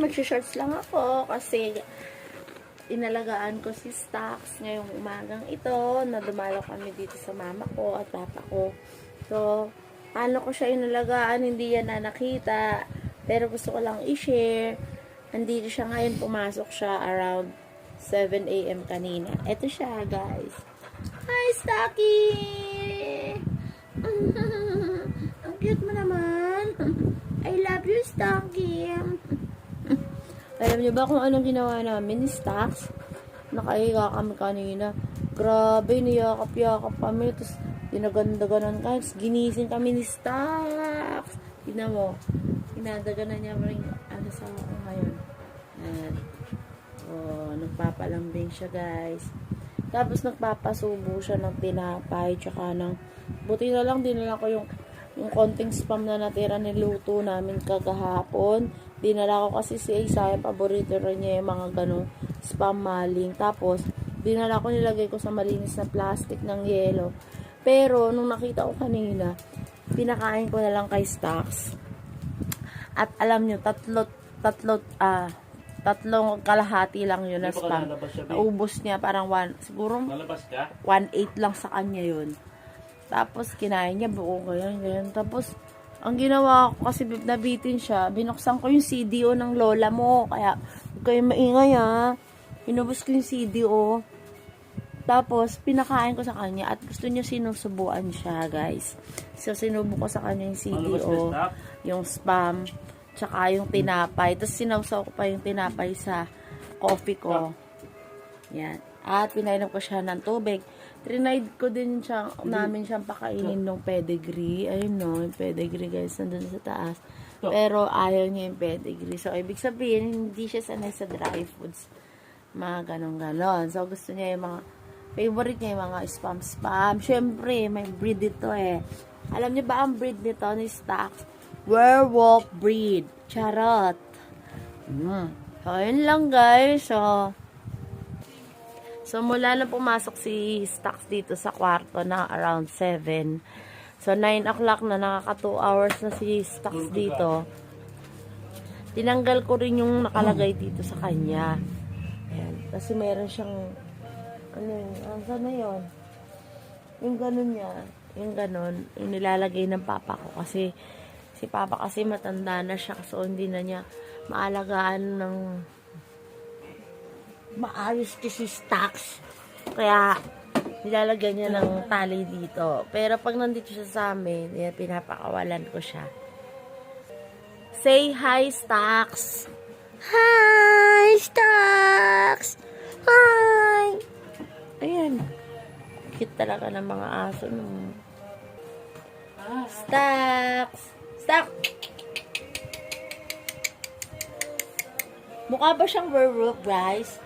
Mag-shorts lang ako kasi inalagaan ko si Stax ngayong umagang ito na dumalo kami dito sa mama ko at papa ko. So, paano ko siya inalagaan, hindi yan na nakita. Pero gusto ko lang i-share. Nandito siya ngayon, pumasok siya around 7 a.m. kanina. Ito siya, guys. Hi, Stacky! Ang cute mo naman. I love you, Stacky. Alam niyo ba kung anong ginawa namin ni Stax? Nakahiga kami kanina. Grabe, niyakap-yakap kami. Tapos, dinaganda-ganan kami. Tapos, ginising kami ni Stax. Tignan mo. Dinadaganan niya rin ano sa ako ngayon. Ayan. Oh, nagpapalambing siya, guys. Tapos, nagpapasubo siya ng tinapay. Tsaka ng, buti na lang, dinala ko yung konting spam na natira niluto namin kagahapon. Dinala ko kasi si Isa, yung paborito rin niya yung mga ganong spam maling. Tapos, dinala ko, nilagay ko sa malinis na plastic ng yelo. Pero, nung nakita ko kanina, pinakain ko na lang kay Stax. At alam nyo, tatlong kalahati lang yun na spam. Naubos niya, parang siguro 1/8 lang sa kanya yun. Tapos, kinain niya, buo ganyan. Tapos, ang ginawa ko, kasi nabitin siya, binuksan ko yung CDO ng lola mo. Kaya, huwag kayong maingay ha. Inubos ko yung CDO. Tapos, pinakain ko sa kanya at gusto niya sinusubuan siya, guys. So, sinubo ko sa kanya yung CDO, yung spam, tsaka yung tinapay. Tapos, sinawsaw ko pa yung tinapay sa coffee ko. Yan. At, pinainom ko siya ng tubig. Trinide ko din siya, namin siyang pakainin ng pedigree. Ayun no, yung pedigree guys, nandun sa taas. Pero ayaw niya yung pedigree. So, ibig sabihin, hindi siya sanay sa dry foods. Mga ganon-ganon. So, gusto niya yung mga, favorite niya yung mga spam-spam. Siyempre, may breed ito eh. Alam niyo ba ang breed nito ni Stax? Werewolf breed. Charot. So, ayun lang guys. So, mula na pumasok si Stax dito sa kwarto na around 7. So, 9 o'clock na, nakaka 2 hours na si Stax dito. Tinanggal ko rin yung nakalagay dito sa kanya. Ayan. Kasi meron siyang, ano yun, saan na yun? Yung ganun niya, yung ganun, yung nilalagay ng papa ko. Kasi, si papa kasi matanda na siya, so hindi na niya maalagaan ng maayos si Stax. Kaya, nilalagyan niya ng tali dito. Pero pag nandito siya sa amin, pinapakawalan ko siya. Say hi, Stax! Hi, Stax! Hi! Ayan. Cute talaga ng mga aso. Stax! Stax! Mukha ba siyang werewolf, guys?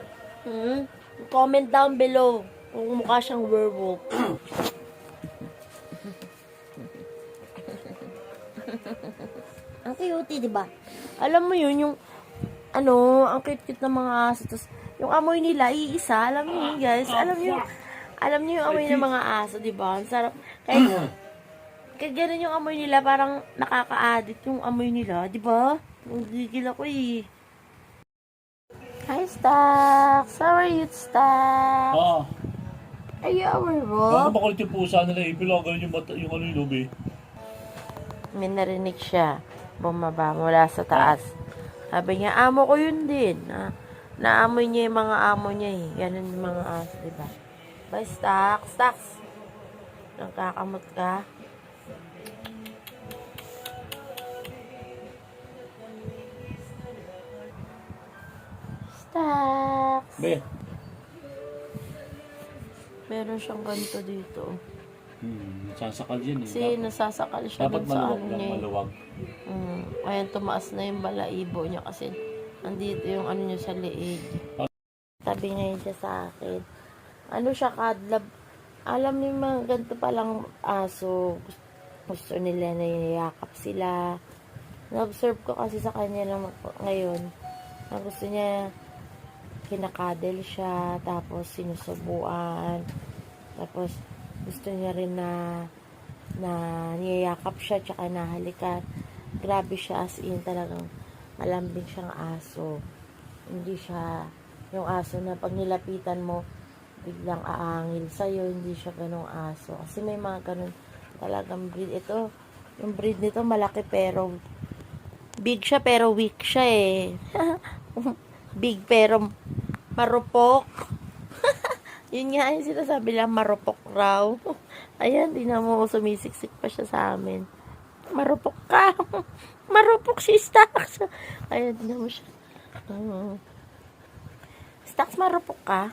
Comment down below kung mukha siyang werewolf. Ang cute, diba? Alam mo yun, yung ang cute-cute ng mga aso. Tapos, yung amoy nila, iisa. Alam niyo yun, guys? Alam niyo yung amoy ng mga aso, diba? Ang sarap. Kaya ganun yung amoy nila, parang nakaka-addict yung amoy nila, diba? Gigil ako eh. Hi, Stax! How are you, Stax? Are you a werewolf? Bakit makulit yung pusa nila eh? Pilagan yung ano yung lobby. May narinig siya. Bumaba mula sa taas. Sabi niya, amo ko yun din. Naamoy niya yung mga amo niya eh. Ganun yung mga aso, diba? Bye, Stax! Stax! Nagkakamot ka? Stax! Be. Meron siyang ganito dito. Sasakal yan eh. Kasi nasasakal siya Dapat dun sa maluwag ano lang, niya. maluwag. Ayan, tumaas na yung balaibo niya kasi nandito yung ano niya sa leeg. Tabi ngayon siya sa akin. Ano siya, kadlab. Alam niyo mga ganito palang aso. Gusto nila na yakap sila. Na-observe ko kasi sa kanya lang ngayon. Na gusto niya kinakadel siya. Tapos sinusubuan. Tapos gusto niya rin na niyayakap siya tsaka nahalikan. Grabe siya, as in talagang malambing siyang aso. Hindi siya yung aso na pag nilapitan mo, biglang aangil sa'yo. Hindi siya ganong aso. Kasi may mga ganon talagang breed. Ito, yung breed nito malaki pero big siya pero weak siya eh. Big pero marupok. Yun nga yung sinasabi lang, marupok raw. Ayan, di na mo, sumisiksik pa siya sa amin. Marupok ka. Marupok si Stax. Ayan, di na mo siya. Stax, marupok ka?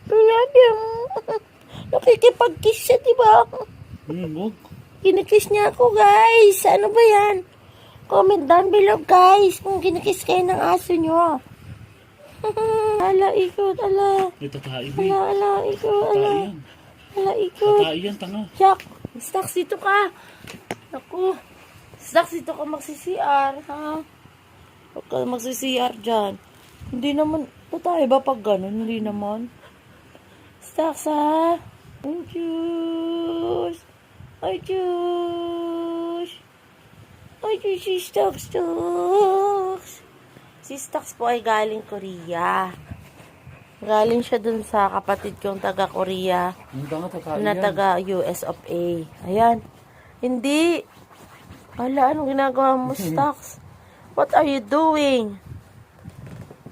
Lagi nakikipag-kiss siya, diba? Wag. Kinikiss niya ako, guys. Ano ba yan? Comment down below, guys, kung kinikiss kayo ng aso nyo. Ala, ikot, ala. May tatai, be. Ala, ikot, Tatai ala. yan. Ala, ikot. Tatai yan, tanga. Jack, Stax, dito ka. Naku. Stax, dito ka magsi-CR, ha? Huwag ka magsi-CR dyan. Hindi naman, tayo ba pag ganun? Hindi naman. Stax, ha? Ay, Diyos. Ay, Diyos. Ay, Diyos, si Stax. Si Stax po ay galing Korea. Galing siya dun sa kapatid kong taga-Korea. Ang tanga, tatai Na yan. taga-US of A. Ayan. Hindi. Hala, anong ginagawa mo, Stax? What are you doing?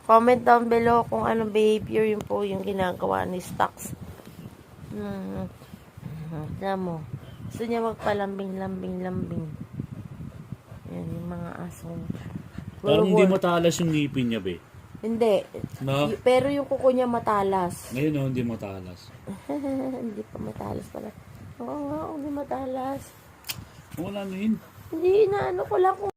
Comment down below kung anong behavior yun po yung ginagawa ni Stax. Alam mo. Gusto niya magpalambing-lambing-lambing. Yan, yung mga asong. Parang hindi matalas yung ngipin niya, be. Hindi. Na? Pero yung kuko niya matalas. Ngayon, oh, hindi matalas. Hindi pa matalas pala. Oo nga, hindi matalas. Wala na yun. Hindi, inaano ko lang kung